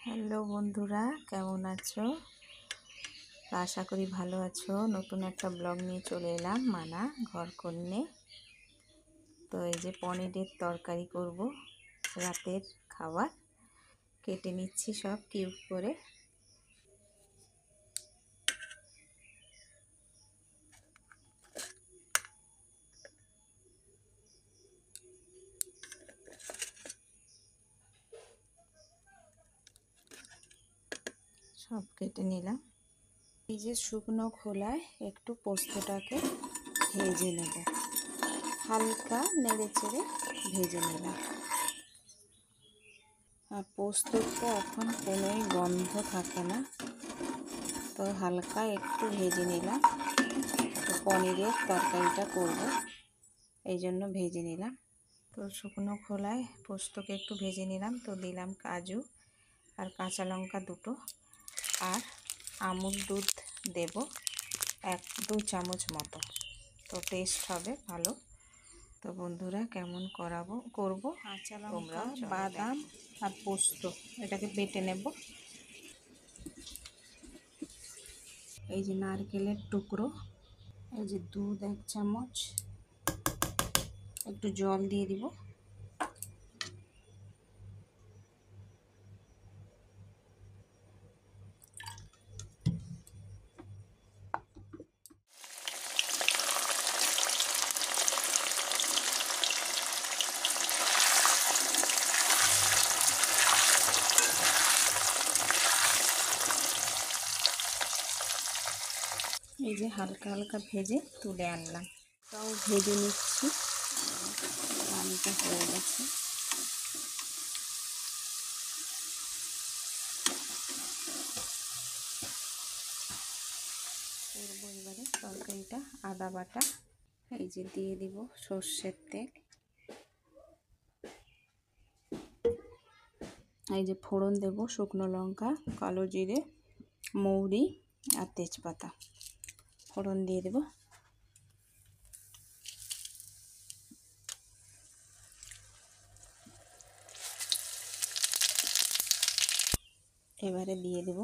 Hello বন্ধুরা, কেমন আছো? আশা করি ভালো আছো। নতুন একটা ব্লগ নিয়ে চলে এলাম, মানা ঘরকন্নে। তো এই যে পনিরের তরকারি করব, রাতের খাবার। কেটে নিচ্ছি সব কিউব করে। সব কেটে নিলাম। এই যে শুকনো খোলায় একটু পোস্তটাকে ভেজে নেব, হালকা নেড়ে চেড়ে ভেজে নিলাম। আর পোস্তর তো এখন কোনোই গন্ধ থাকে না, তো হালকা একটু ভেজে নিলাম। তো পনিরের তরকারিটা করব, এই জন্য ভেজে নিলাম। তো শুকনো খোলায় পোস্তকে একটু ভেজে নিলাম। তো দিলাম কাজু আর কাঁচা লঙ্কা দুটো, আর আমুল দুধ দেব 1-2 চামচ মতো। তো টেস্ট হবে ভালো। তো বন্ধুরা, কেমন করব কাঁচা লঙ্কা, বাদাম আর পোস্ত এটাকে বেটে নেব। এই যে নারকেলের টুকরো, এই যে দুধ 1 চামচ, একটু জল দিয়ে দিব। এই যে হালকা হালকা ভেজে তুলে আনলাম। তাও ভেজে নিচ্ছি, পানিটা হয়ে গেছে। করবো এবারে তরকারিটা। আদা বাটা, এই যে দিয়ে দিব সর্ষের তেল, এই যে ফোড়ন দেব শুকনো লঙ্কা, কালো জিরে, মৌরি আর তেজপাতা। ফোড়ন দিয়ে দেব। এবারে দিয়ে দেব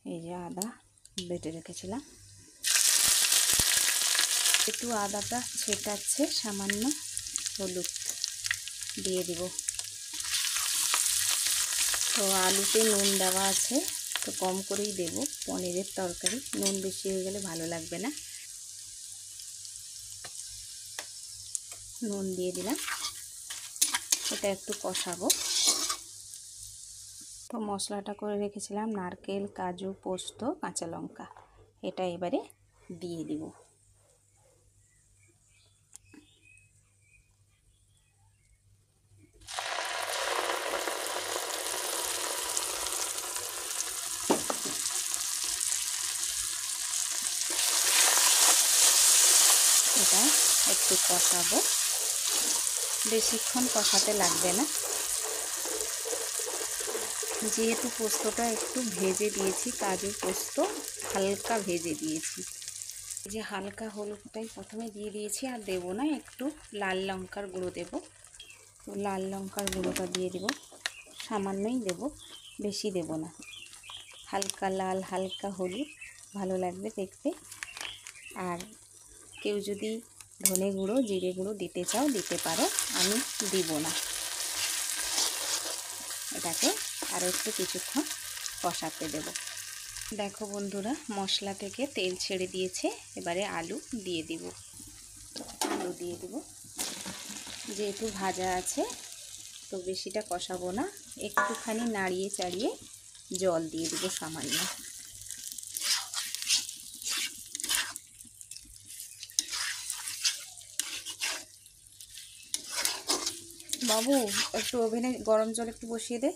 এই যে আদা বেটে রেখেছিলাম। একটু আদাটা ছেটাচ্ছে, সামান্য হলুদ দিয়ে দিব। তো আলুতে নুন দেওয়া আছে, তো কম করেই দেব। পনিরের তরকারি নুন বেশি হয়ে গেলে ভালো লাগবে না। নুন দিয়ে দিলাম। এটা একটু কষাবো। তো মশলাটা করে রেখেছিলাম, নারকেল, কাজু, পোস্ত, কাঁচা লঙ্কা, এটা এবারে দিয়ে দিব। এটা একটু কষাবো, বেশিক্ষণ কষাতে লাগবে না। যেহেতু পোস্তটা একটু ভেজে দিয়েছি, কাজু পোস্ত হালকা ভেজে দিয়েছি। এই যে হালকা হলুদটাই প্রথমে দিয়ে দিয়েছি, আর দেবো না, একটু লাল লঙ্কার গুঁড়ো দেব। তো লাল লঙ্কার গুঁড়োটা দিয়ে দেব, সামান্যই দেব, বেশি দেব না। হালকা লাল, হালকা হলুদ, ভালো লাগবে দেখতে। আর কেউ যদি ধনে গুঁড়ো, জিরে গুঁড়ো দিতে চাও দিতে পারো, আমি দিব না। এটাকে আরও একটু কিছুক্ষণ কষাতে দেব। দেখো বন্ধুরা, মশলা থেকে তেল ছেড়ে দিয়েছে। এবারে আলু দিয়ে দিব। আলু দিয়ে দিব, যেহেতু ভাজা আছে তো বেশিটা কষাবো না, একটুখানি নাড়িয়ে চাড়িয়ে জল দিয়ে দিব সামান্য। বাবু, একটু ওভেনে গরম জল একটু বসিয়ে দে।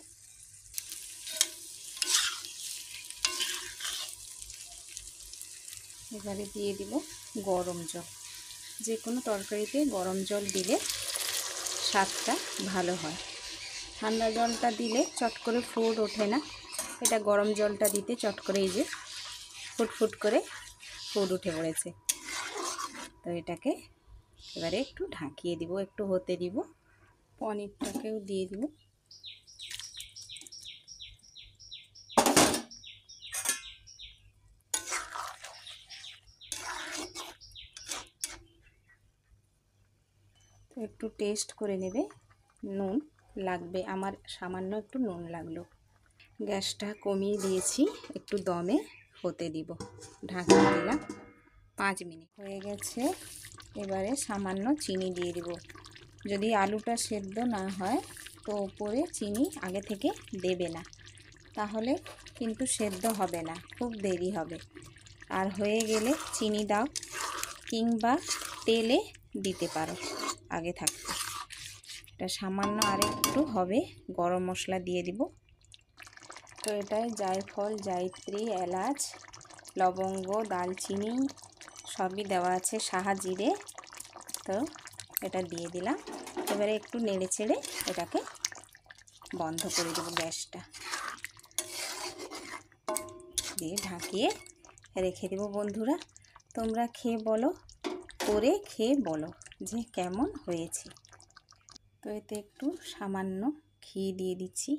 এবারে দিয়ে দিব গরম জল। যে কোনো তরকারিতে গরম জল দিলে স্বাদটা ভালো হয়। ঠান্ডা জলটা দিলে চট করে ফুট ওঠে না, এটা গরম জলটা দিতে চট করে এই যে ফুটফুট করে ফুট উঠে পড়েছে। তো এটাকে এবারে একটু ঢাকিয়ে দিব, একটু হতে দিব। পনিরটাকেও দিয়ে দিব। একটু টেস্ট করে নেবে, নুন লাগবে, আমার সামান্য একটু নুন লাগলো। গ্যাসটা কমিয়ে দিয়েছি, একটু দমে হতে দিব, ঢাকা দিলাম। 5 মিনিট হয়ে গেছে। এবারে সামান্য চিনি দিয়ে দিব। যদি আলুটা সেদ্ধ না হয় তো উপরে চিনি আগে থেকে দেবে না, তাহলে কিন্তু সেদ্ধ হবে না, খুব দেরি হবে। আর হয়ে গেলে চিনি দাও, কিংবা তেলে দিতে পারো আগে থাকতে। এটা সামান্য আরেকটু হবে, গরম মশলা দিয়ে দিব। তো এটায় জায়ফল, জায়ত্রী, এলাচ, লবঙ্গ, দালচিনি সবই দেওয়া আছে, সাহা জিরে। তো এটা দিয়ে দিলাম। এবারে একটু নেড়ে চেড়ে এটাকে বন্ধ করে দেব, গ্যাসটা দিয়ে ঢাকিয়ে রেখে দেব। বন্ধুরা, তোমরা খেয়ে বলো, করে খেয়ে বলো যে কেমন হয়েছে। তো এতে একটু সামান্য ঘি দিয়ে দিচ্ছি,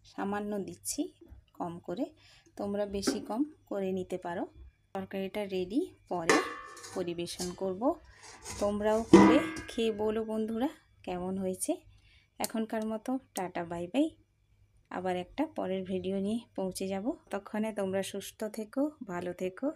সামান্য দিচ্ছি, কম করে, তোমরা বেশি কম করে নিতে পারো। তরকারিটা রেডি, পরে পরিবেশন করব। তোমরাও করে খেয়ে বলো বন্ধুরা কেমন হয়েছে। এখনকার মতো টাটা, বাই বাই। আবার একটা পরের ভিডিও নিয়ে পৌঁছে যাব। ততক্ষণে তোমরা সুস্থ থেকো, ভালো থেকো।